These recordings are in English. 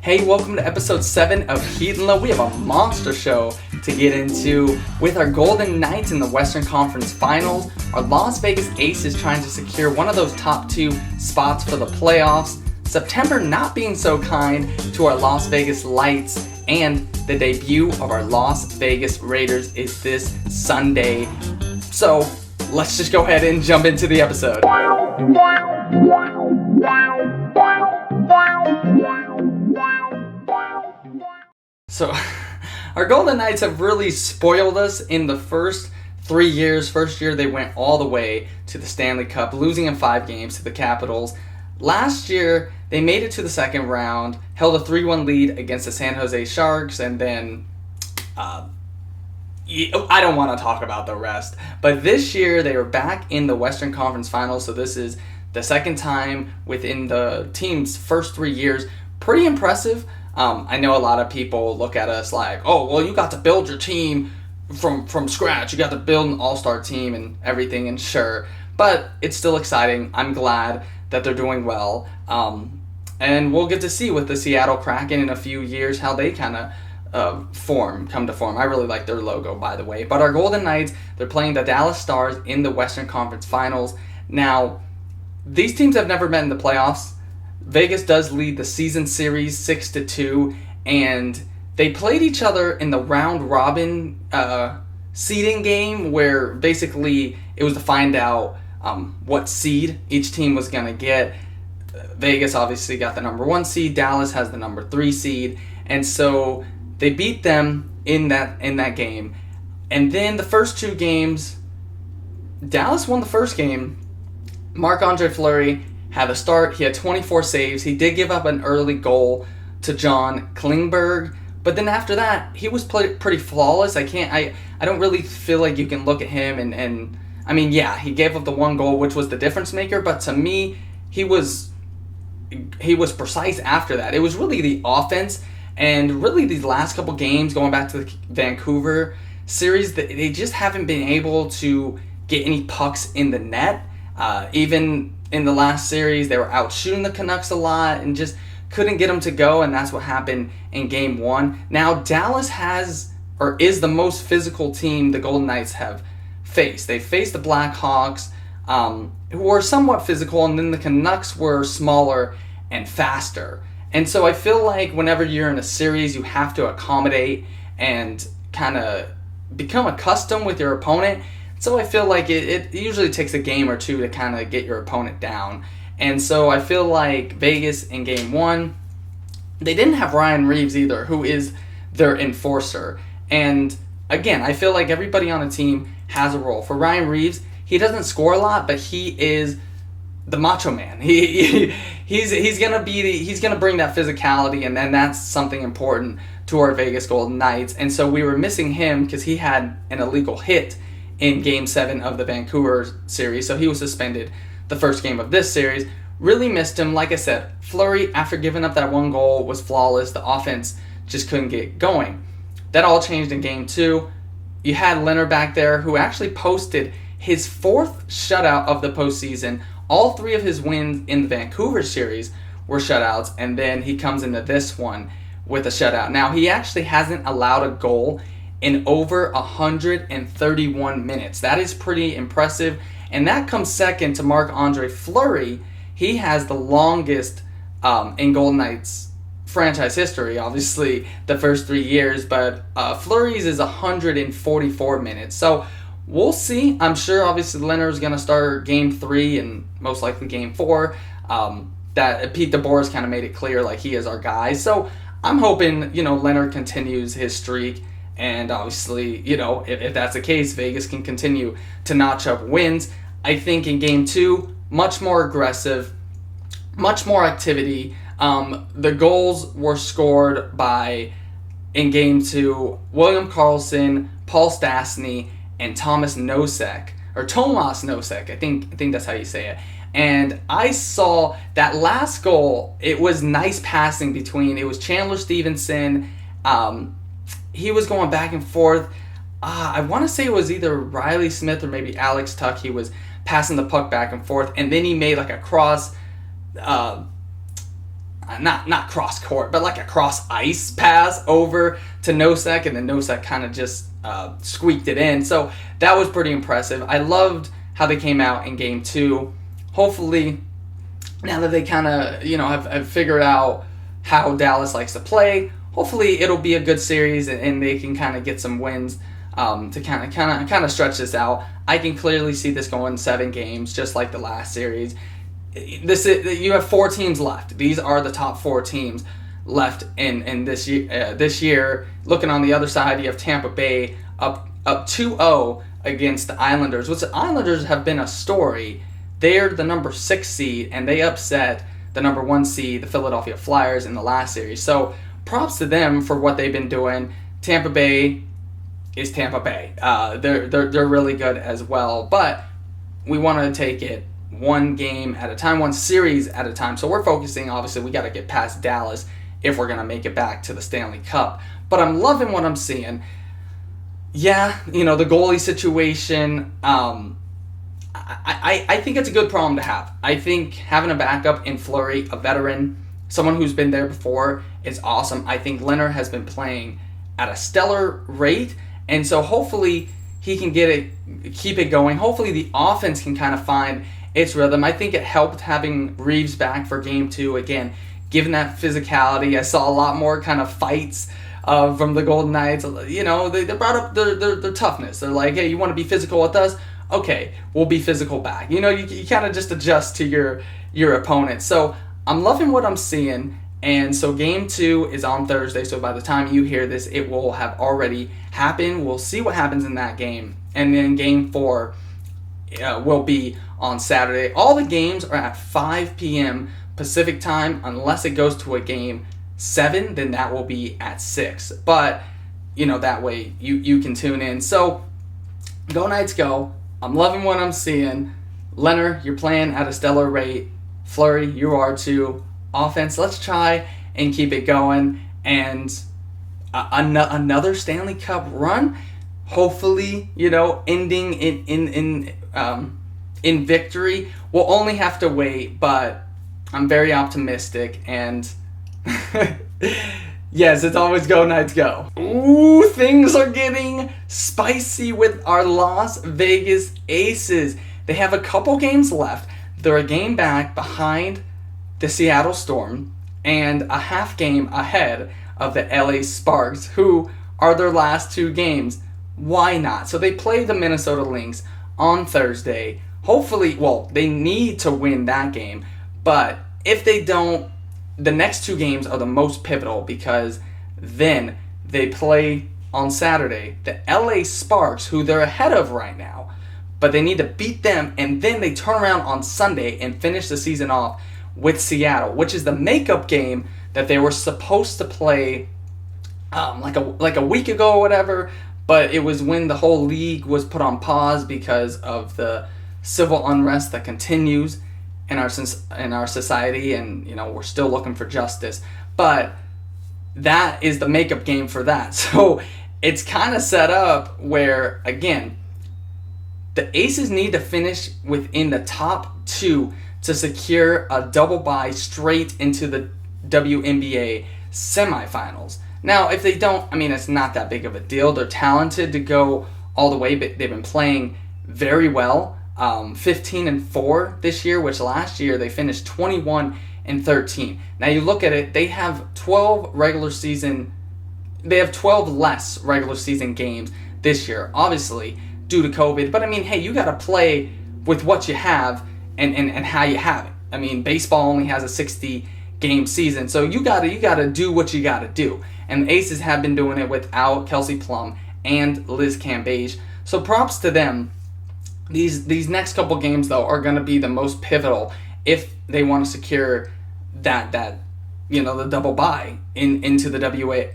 Hey, welcome to episode 7 of Heat and Low. We have a monster show to get into with our Golden Knights in the Western Conference Finals. Our Las Vegas Aces trying to secure one of those top 2 spots for the playoffs. September not being so kind to our Las Vegas Lights, and the debut of our Las Vegas Raiders is this Sunday. So let's just go ahead and jump into the episode. So, our Golden Knights have really spoiled us in the first 3 years. First year, they went all the way to the Stanley Cup, losing in 5 games to the Capitals. Last year, they made it to the second round, held a 3-1 lead against the San Jose Sharks, and then, I don't want to talk about the rest. But this year, they were back in the Western Conference Finals, so this is the second time within the team's first 3 years. Pretty impressive. I know a lot of people look at us like, oh, well, you got to build your team from scratch. You got to build an all-star team and everything, and sure. But it's still exciting. I'm glad that they're doing well. And we'll get to see with the Seattle Kraken in a few years how they kind of come to form. I really like their logo, by the way. But our Golden Knights, they're playing the Dallas Stars in the Western Conference Finals. Now, these teams have never met in the playoffs. Vegas does lead the season series 6-2, and they played each other in the round robin seeding game, where basically it was to find out what seed each team was going to get. Vegas obviously got the number 1 seed. Dallas has the number 3 seed, and so they beat them in that game. And then the first 2 games, Dallas won the first game. Marc-Andre Fleury had a start. He had 24 saves. He did give up an early goal to John Klingberg, but then after that, he was pretty flawless. I don't really feel like you can look at him and I mean, yeah, he gave up the 1 goal, which was the difference maker, but to me, he was precise after that. It was really the offense, and really these last couple games, going back to the Vancouver series, they just haven't been able to get any pucks in the net. Even in the last series, they were out shooting the Canucks a lot and just couldn't get them to go, and that's what happened in Game 1. Now, Dallas is the most physical team the Golden Knights have faced. They faced the Blackhawks, who were somewhat physical, and then the Canucks were smaller and faster. And so I feel like whenever you're in a series, you have to accommodate and kind of become accustomed with your opponent. So I feel like it usually takes a game or 2 to kind of get your opponent down. And so I feel like Vegas in Game 1, they didn't have Ryan Reeves either, who is their enforcer. And again, I feel like everybody on the team has a role. For Ryan Reeves, he doesn't score a lot, but he is the macho man. He's gonna bring that physicality, and then that's something important to our Vegas Golden Knights. And so we were missing him because he had an illegal hit in Game 7 of the Vancouver series, so he was suspended the first game of this series. Really missed him. Like I said, Fleury, after giving up that 1 goal, was flawless. The offense just couldn't get going. That all changed in Game 2. You had Leonard back there, who actually posted his 4th shutout of the postseason. All 3 of his wins in the Vancouver series were shutouts, and then he comes into this one with a shutout. Now, he actually hasn't allowed a goal in over 131 minutes. That is pretty impressive, and that comes second to Marc-Andre Fleury. He has the longest in Golden Knights franchise history, obviously the first 3 years, but Fleury's is 144 minutes. So we'll see. I'm sure obviously Leonard's going to start Game 3 and most likely Game 4. That Pete DeBoer's kind of made it clear like he is our guy. So I'm hoping, Leonard continues his streak. And obviously, if that's the case, Vegas can continue to notch up wins. I think in Game 2, much more aggressive, much more activity. The goals were scored in Game 2, William Karlsson, Paul Stastny, and Tomas Nosek. I think that's how you say it. And I saw that last goal, it was nice passing between, it was Chandler Stevenson, he was going back and forth. I want to say it was either Riley Smith or maybe Alex Tuck. He was passing the puck back and forth, and then he made like a cross. not cross court, but like a cross ice pass over to Nosek, and then Nosek kind of just squeaked it in. So that was pretty impressive. I loved how they came out in game 2. Hopefully, now that they kind of have figured out how Dallas likes to play, hopefully it'll be a good series and they can kind of get some wins to kind of stretch this out. I can clearly see this going 7 games, just like the last series. You have 4 teams left. These are the top 4 teams left in this year. This year, looking on the other side, you have Tampa Bay up 2-0 against the Islanders, which the Islanders have been a story. They're the number 6 seed, and they upset the number 1 seed, the Philadelphia Flyers, in the last series. So props to them for what they've been doing. Tampa Bay is Tampa Bay. They're really good as well, but we want to take it one game at a time, one series at a time. So we're focusing, obviously, we got to get past Dallas if we're going to make it back to the Stanley Cup. But I'm loving what I'm seeing. Yeah, the goalie situation, I think it's a good problem to have. I think having a backup in Fleury, a veteran, someone who's been there before, is awesome. I think Leonard has been playing at a stellar rate, and so hopefully he can keep it going. Hopefully the offense can kind of find its rhythm. I think it helped having Reeves back for game 2. Again, given that physicality, I saw a lot more kind of fights from the Golden Knights. They brought up their toughness. They're like, hey, you want to be physical with us? Okay, we'll be physical back. You kind of just adjust to your opponent. So I'm loving what I'm seeing. And so game 2 is on Thursday. So by the time you hear this, it will have already happened. We'll see what happens in that game. And then game 4 will be on Saturday. All the games are at 5 p.m. Pacific time. Unless it goes to a game 7, then that will be at 6. But, that way you can tune in. So go Knights go. I'm loving what I'm seeing. Leonard, you're playing at a stellar rate. Fleury, you are too. Offense, let's try and keep it going. And another Stanley Cup run, hopefully, ending in victory. We'll only have to wait, but I'm very optimistic. And yes, it's always go Knights go. Ooh, things are getting spicy with our Las Vegas Aces. They have a couple games left. They're a game back behind the Seattle Storm and a half game ahead of the LA Sparks, who are their last 2 games. Why not? So they play the Minnesota Lynx on Thursday. Hopefully, they need to win that game. But if they don't, the next 2 games are the most pivotal, because then they play on Saturday the LA Sparks, who they're ahead of right now. But they need to beat them, and then they turn around on Sunday and finish the season off with Seattle, which is the makeup game that they were supposed to play like a week ago or whatever, but it was when the whole league was put on pause because of the civil unrest that continues in our society, and we're still looking for justice. But that is the makeup game for that. So it's kind of set up where, again, the Aces need to finish within the top 2 to secure a double bye straight into the WNBA semifinals. Now, if they don't, it's not that big of a deal. They're talented to go all the way, but they've been playing very well. 15-4 this year, which last year they finished 21-13. Now you look at it, they have 12 less regular season games this year, obviously due to COVID. But hey, you got to play with what you have and how you have it. Baseball only has a 60-game season, so you gotta do what you gotta do. And the Aces have been doing it without Kelsey Plum and Liz Cambage. So props to them. These next couple games, though, are going to be the most pivotal if they want to secure that the double bye into the WNBA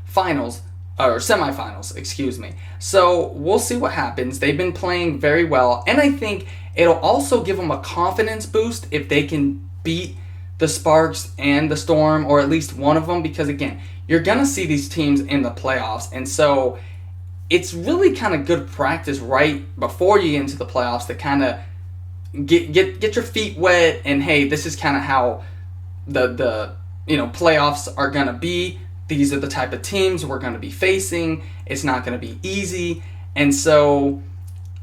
finals or semifinals, excuse me. So we'll see what happens. They've been playing very well, and I think it'll also give them a confidence boost if they can beat the Sparks and the Storm, or at least one of them, because again, you're going to see these teams in the playoffs, and so it's really kind of good practice right before you get into the playoffs to kind of, get your feet wet, and hey, this is kind of how the playoffs are gonna be. These are the type of teams we're gonna be facing. It's not gonna be easy, and so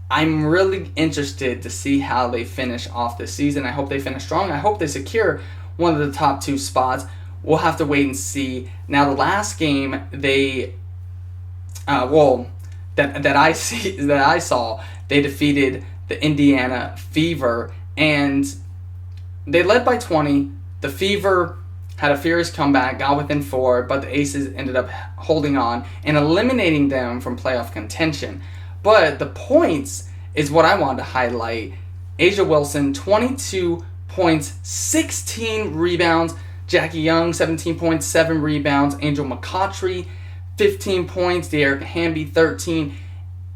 I'm really interested to see how they finish off this season. I hope they finish strong. I hope they secure one of the top 2 spots. We'll have to wait and see. Now, the last game that I saw, they defeated the Indiana Fever, and they led by 20. The Fever had a furious comeback, got within 4, but the Aces ended up holding on and eliminating them from playoff contention. But the points is what I wanted to highlight. Asia Wilson, 22 points, 16 rebounds. Jackie Young, 17 points, 7 rebounds. Angel McCoughtry, 15 points. De'Erica Hamby, 13.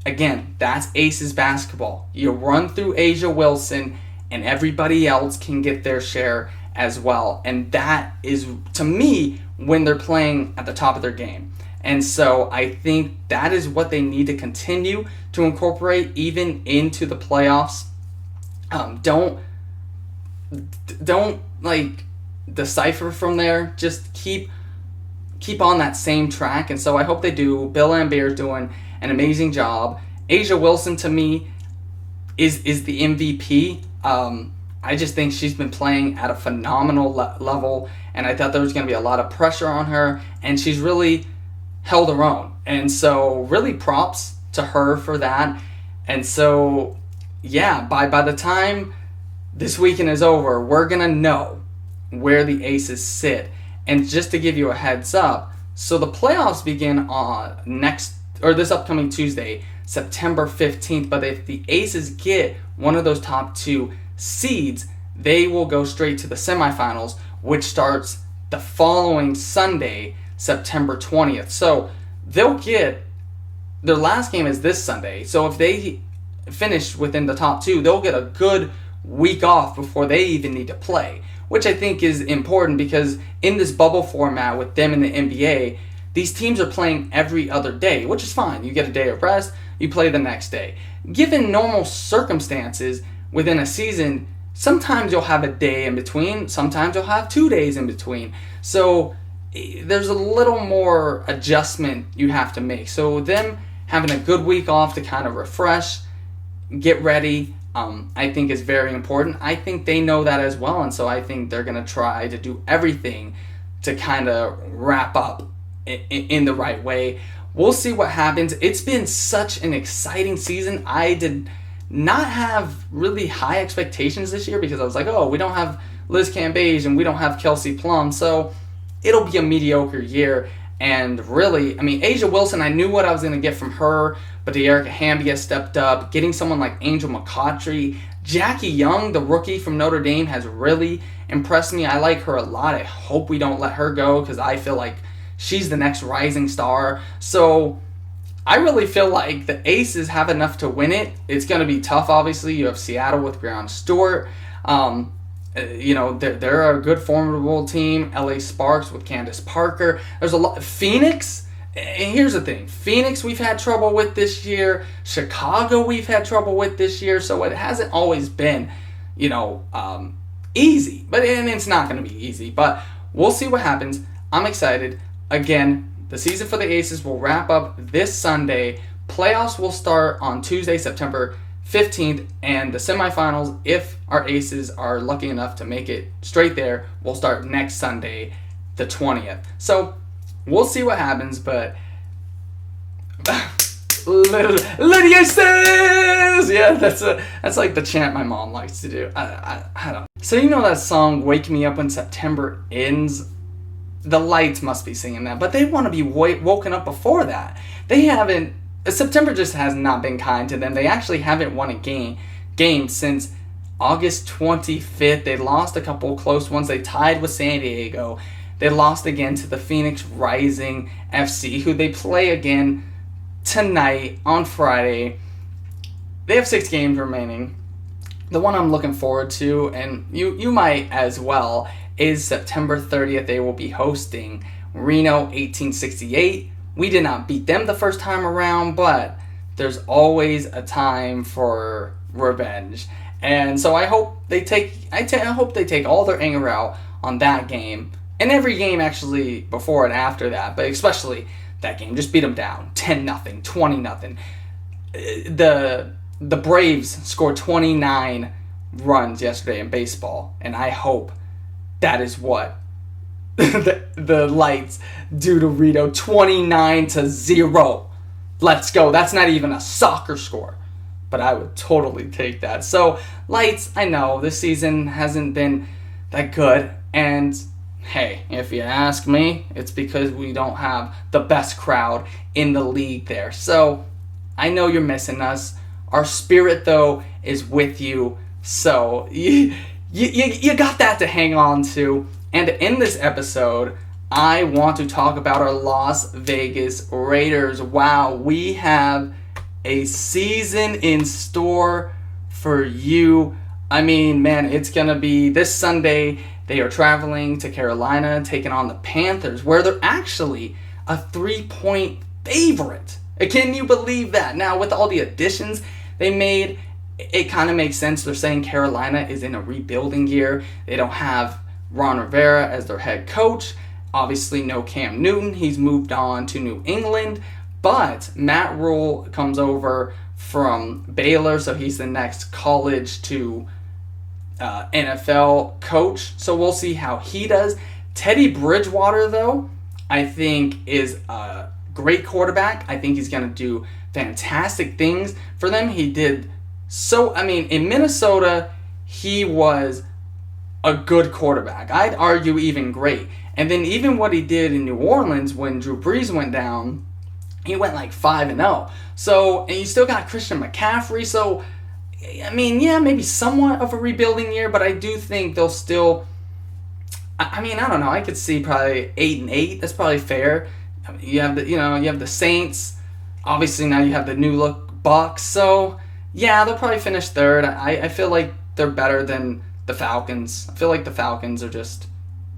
Again, that's Aces basketball. You run through Asia Wilson, and everybody else can get their share as well. And that is, to me, when they're playing at the top of their game. And so I think that is what they need to continue to incorporate even into the playoffs. Don't decipher from there. Just keep on that same track. And so I hope they do. Bill Lambert's doing an amazing job. Asia Wilson, to me, is the MVP. I just think she's been playing at a phenomenal level, and I thought there was going to be a lot of pressure on her, and she's really held her own. And so really props to her for that. And so, yeah, by the time this weekend is over, we're going to know where the Aces sit. And just to give you a heads up, so the playoffs begin on this upcoming Tuesday, September 15th. But if the Aces get one of those top 2 seeds, they will go straight to the semifinals, which starts the following Sunday, September 20th. So they'll get, their last game is this Sunday. So if they finish within the top 2, they'll get a good week off before they even need to play, which I think is important because in this bubble format with them in the NBA, these teams are playing every other day, which is fine. You get a day of rest, you play the next day. Given normal circumstances within a season, sometimes you'll have a day in between, sometimes you'll have 2 days in between. So there's a little more adjustment you have to make. So them having a good week off to kind of refresh, get ready, I think is very important. I think they know that as well, and so I think they're going to try to do everything to kind of wrap up in the right way. We'll see what happens. It's been such an exciting season. I did not have really high expectations this year because I was like, oh, we don't have Liz Cambage and we don't have Kelsey Plum, so it'll be a mediocre year. And really, I mean, Asia Wilson, I knew what I was going to get from her, but De'Erica Hamby has stepped up. Getting someone like Angel McCoughtry. Jackie Young, the rookie from Notre Dame, has really impressed me. I like her a lot. I hope we don't let her go because I feel like she's the next rising star. So I really feel like the Aces have enough to win it. It's going to be tough, obviously. You have Seattle with Breanna Stewart. They're a good, formidable team. LA Sparks with Candace Parker. There's a lot. Phoenix, and here's the thing. Phoenix we've had trouble with this year. Chicago we've had trouble with this year. So it hasn't always been, easy. And it's not going to be easy. But we'll see what happens. I'm excited. Again, the season for the Aces will wrap up this Sunday. Playoffs will start on Tuesday, September 15th, and the semifinals, if our Aces are lucky enough to make it straight there, will start next Sunday, the 20th. So we'll see what happens, but Lydia says, yeah, that's like the chant my mom likes to do. I don't know. So you know that song, Wake Me Up When September Ends? The Lights must be singing that, but they want to be woken up before that. They haven't. September just has not been kind to them. They actually haven't won a game since August 25th. They lost a couple close ones. They tied with San Diego. They lost again to the Phoenix Rising FC, who they play again tonight on Friday. They have 6 games remaining. The one I'm looking forward to, and you might as well, is September 30th. They will be hosting Reno 1868. We did not beat them the first time around, but there's always a time for revenge. And so I hope they take all their anger out on that game and every game actually before and after that, but especially that game. Just beat them down 10-0, 20-0. The Braves scored 29 runs yesterday in baseball, and I hope that is what the Lights do to Rito. 29-0. Let's go. That's not even a soccer score, but I would totally take that. So, Lights, I know this season hasn't been that good, and hey, if you ask me, it's because we don't have the best crowd in the league there. So, I know you're missing us. Our spirit, though, is with you. So, you got that to hang on to. And in this episode, I want to talk about our Las Vegas Raiders. Wow, we have a season in store for you. I mean, man, it's going to be this Sunday. They are traveling to Carolina, taking on the Panthers, where they're actually a 3-point favorite. Can you believe that? Now, with all the additions they made, it kind of makes sense. They're saying Carolina is in a rebuilding year. They don't have Ron Rivera as their head coach. Obviously, no Cam Newton. He's moved on to New England. But Matt Rule comes over from Baylor, so he's the next college to NFL coach. So we'll see how he does. Teddy Bridgewater, though, I think is a great quarterback. I think he's going to do fantastic things for them. He did so, in Minnesota, he was a good quarterback. I'd argue even great. And then even what he did in New Orleans when Drew Brees went down, he went like 5-0. So, and you still got Christian McCaffrey. So, maybe somewhat of a rebuilding year, but I do think they'll still, I don't know. I could see probably 8-8. That's probably fair. You have the Saints. Obviously now you have the new look Bucks. So, yeah, they'll probably finish third. I feel like they're better than the Falcons. I feel like the Falcons are just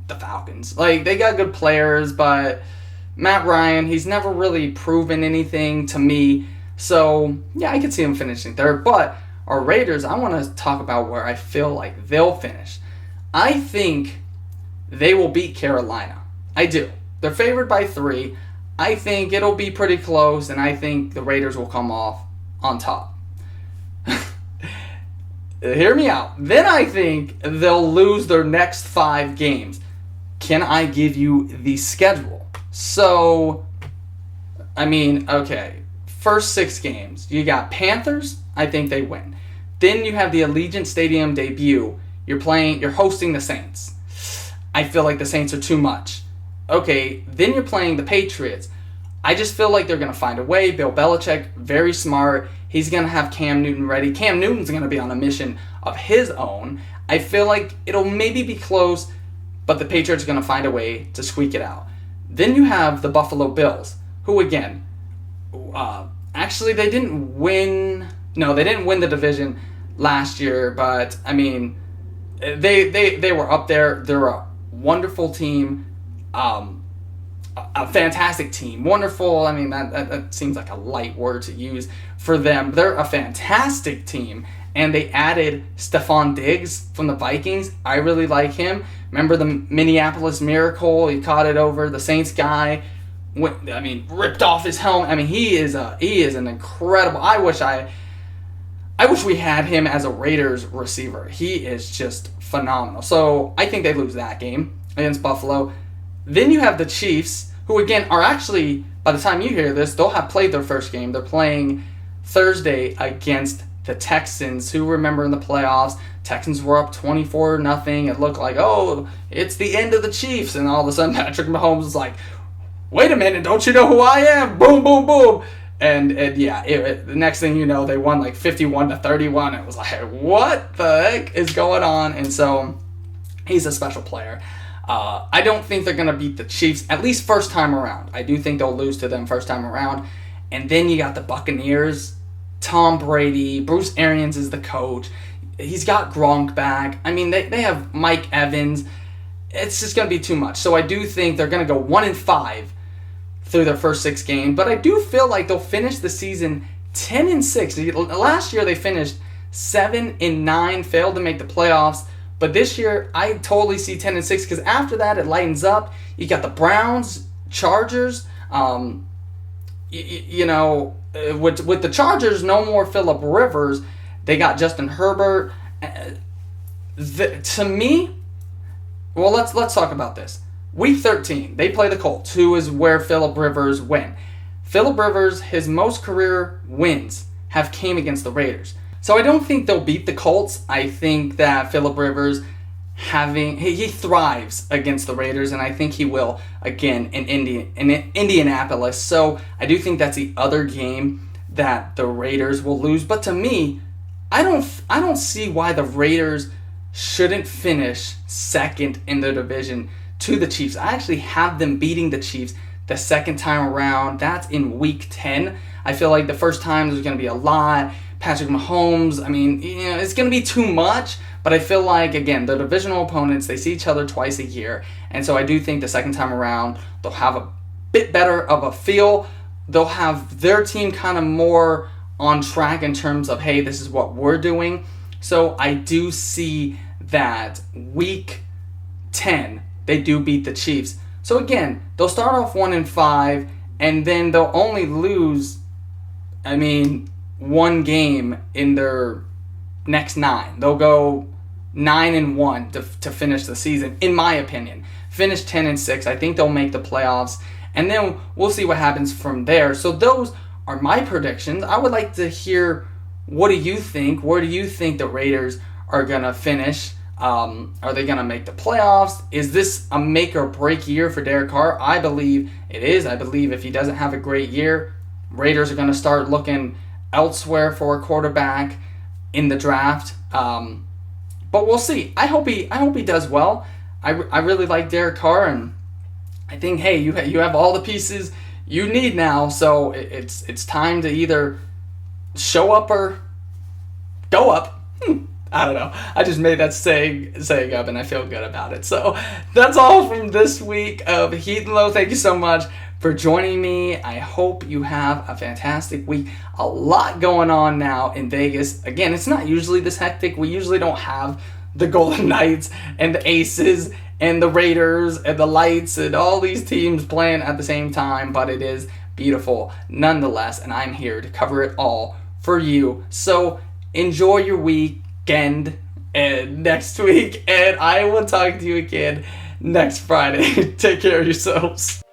the Falcons. Like, they got good players, but Matt Ryan, he's never really proven anything to me. So, yeah, I could see him finishing third. But our Raiders, I want to talk about where I feel like they'll finish. I think they will beat Carolina. I do. They're favored by 3. I think it'll be pretty close, and I think the Raiders will come off on top. Hear me out. Then I think they'll lose their next 5 games. Can I give you the schedule? So, okay. First 6 games. You got Panthers. I think they win. Then you have the Allegiant Stadium debut. You're hosting the Saints. I feel like the Saints are too much. Okay, then you're playing the Patriots. I just feel like they're going to find a way. Bill Belichick, very smart. He's going to have Cam Newton ready. Cam Newton's going to be on a mission of his own. I feel like it'll maybe be close, but the Patriots are going to find a way to squeak it out. Then you have the Buffalo Bills, who again, actually they didn't win. No, they didn't win the division last year, but they were up there. They're a wonderful team. A fantastic team. Wonderful, that seems like a light word to use for them. They're a fantastic team, and they added Stephon Diggs from the Vikings. I really like him. Remember the Minneapolis Miracle? He caught it over the Saints guy. Ripped off his helmet. He is an incredible. I wish we had him as a Raiders receiver. He is just phenomenal. So I think they lose that game against Buffalo. Then you have the Chiefs, who again are actually, by the time you hear this, they'll have played their first game. They're playing Thursday against the Texans, who, remember, in the playoffs, Texans were up 24-0. It looked like, it's the end of the Chiefs. And all of a sudden, Patrick Mahomes is like, wait a minute, don't you know who I am? Boom, boom, boom. And the next thing you know, they won like 51-31. It was like, what the heck is going on? And so he's a special player. I don't think they're going to beat the Chiefs, at least first time around. I do think they'll lose to them first time around. And then you got the Buccaneers, Tom Brady, Bruce Arians is the coach. He's got Gronk back. They have Mike Evans. It's just going to be too much. So I do think they're going to go 1-5 through their first 6 games. But I do feel like they'll finish the season 10-6. Last year they finished 7-9, failed to make the playoffs. But this year, I totally see 10-6 because after that, it lightens up. You got the Browns, Chargers. With the Chargers, no more Phillip Rivers. They got Justin Herbert. To me, well, let's talk about this. Week 13, they play the Colts, who is where Phillip Rivers went. Phillip Rivers, his most career wins have came against the Raiders. So I don't think they'll beat the Colts. I think that Phillip Rivers he thrives against the Raiders, and I think he will again in Indianapolis. So I do think that's the other game that the Raiders will lose. But to me, I don't see why the Raiders shouldn't finish second in their division to the Chiefs. I actually have them beating the Chiefs the second time around. That's in week 10. I feel like the first time there's going to be a lot. Patrick Mahomes, it's going to be too much. But I feel like, again, the divisional opponents, they see each other twice a year. And so I do think the second time around, they'll have a bit better of a feel. They'll have their team kind of more on track in terms of, hey, this is what we're doing. So I do see that week 10, they do beat the Chiefs. So again, they'll start off 1-5, and then they'll only lose, one game in their next 9. They'll go 9-1 to finish the season, in my opinion. Finish 10-6. I think they'll make the playoffs, and then we'll see what happens from there. So those are my predictions. I would like to hear, what do you think? Where do you think the Raiders are going to finish? Are they going to make the playoffs? Is this a make or break year for Derek Carr? I believe it is. I believe if he doesn't have a great year, Raiders are going to start looking elsewhere for a quarterback in the draft. But we'll see. I hope he does well. I really like Derek Carr, and I think, hey, you have all the pieces you need now. So it's time to either show up or go up. I don't know. I just made that saying up, and I feel good about it. So that's all from this week of Heat and Low. Thank you so much for joining me. I hope you have a fantastic week. A lot going on now in Vegas. Again, it's not usually this hectic. We usually don't have the Golden Knights and the Aces and the Raiders and the Lights and all these teams playing at the same time, but it is beautiful nonetheless, and I'm here to cover it all for you. So enjoy your weekend and next week, and I will talk to you again next Friday. Take care of yourselves.